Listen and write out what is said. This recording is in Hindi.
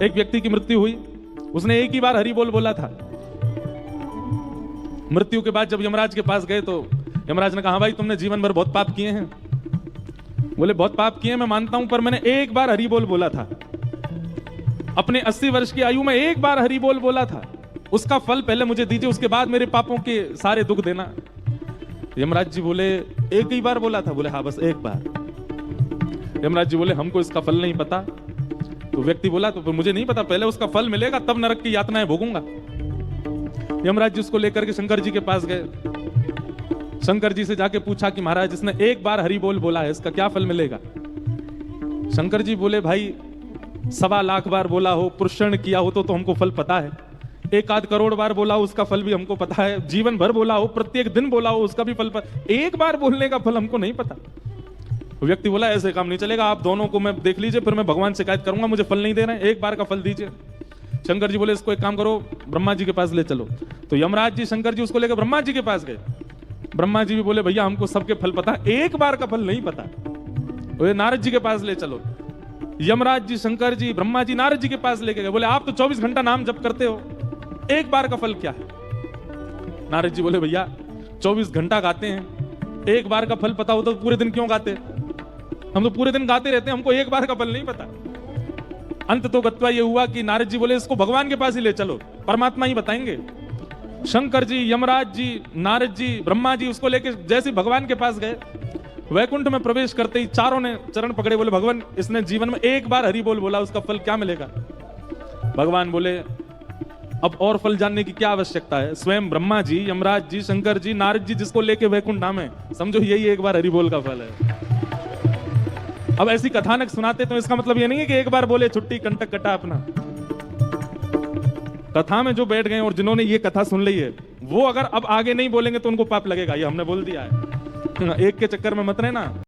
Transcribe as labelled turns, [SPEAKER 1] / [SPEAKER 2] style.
[SPEAKER 1] एक व्यक्ति की मृत्यु हुई, उसने एक ही बार हरि बोल बोला था। मृत्यु के बाद जब यमराज के पास गए तो यमराज ने कहा, हाँ भाई तुमने जीवन भर बहुत पाप किए हैं। बोले बहुत पाप किए मैं मानता हूं, पर मैंने एक बार हरि बोल बोला था। अपने 80 वर्ष की आयु में एक बार हरि बोल बोला था, उसका फल पहले मुझे दीजिए, उसके बाद मेरे पापों के सारे दुख देना। यमराज जी बोले एक ही बार बोला था? बोले हाँ बस एक बार। यमराज जी बोले हमको इसका फल नहीं पता। तो व्यक्ति बोला तो मुझे नहीं पता, पहले उसका फल मिलेगा तब नरक की यातनाएं भोगूंगा। यमराज जी उसको लेकर के शंकर जी के पास गए। शंकर जी से जाके पूछा कि महाराज इसने एक बार हरि बोल बोला है, इसका क्या फल मिलेगा? शंकर जी बोले भाई 1.25 लाख बार बोला हो, पुरुषण किया हो तो हमको फल पता है। 1 करोड़ बार बोला हो उसका फल भी हमको पता है। जीवन भर बोला हो, प्रत्येक दिन बोला हो उसका भी फल पता। एक बार बोलने का फल हमको नहीं पता। व्यक्ति बोला ऐसे काम नहीं चलेगा, आप दोनों को मैं देख लीजिए, फिर मैं भगवान से शिकायत करूंगा, मुझे फल नहीं दे रहे हैं, एक बार का फल दीजिए। शंकर जी बोले इसको एक काम करो, ब्रह्मा जी के पास ले चलो। तो यमराज जी शंकर जी उसको लेकर ब्रह्मा जी के पास गए। ब्रह्मा जी भी बोले भैया हमको सबके फल पता, एक बार का फल नहीं पता। बोले नारद जी के पास ले चलो। यमराज जी शंकर जी ब्रह्मा जी नारद जी के पास लेके गए। बोले आप तो 24 घंटा नाम जप करते हो, एक बार का फल क्या है? नारद जी बोले भैया 24 घंटा गाते हैं, एक बार का फल पता हो तो पूरे दिन क्यों गाते? हम तो पूरे दिन गाते रहते हैं, हमको एक बार का फल नहीं पता। अंत तो गत्वा ये हुआ कि नारद जी बोले इसको भगवान के पास ही ले चलो, परमात्मा ही बताएंगे। शंकर जी यमराज जी नारद जी ब्रह्मा जी उसको लेके जैसे भगवान के पास गए, वैकुंठ में प्रवेश करते ही चारों ने चरण पकड़े। बोले भगवान इसने जीवन में एक बार हरि बोल बोला, उसका फल क्या मिलेगा? भगवान बोले अब और फल जानने की क्या आवश्यकता है? स्वयं ब्रह्मा जी यमराज जी शंकर जी नारद जी जिसको लेके वैकुंठ नाम है, समझो यही एक बार हरि बोल का फल है। अब ऐसी कथानक सुनाते तो इसका मतलब ये नहीं है कि एक बार बोले छुट्टी कंटक कटा अपना। कथा में जो बैठ गए और जिन्होंने ये कथा सुन ली है, वो अगर अब आगे नहीं बोलेंगे तो उनको पाप लगेगा, ये हमने बोल दिया है। एक के चक्कर में मत रहना।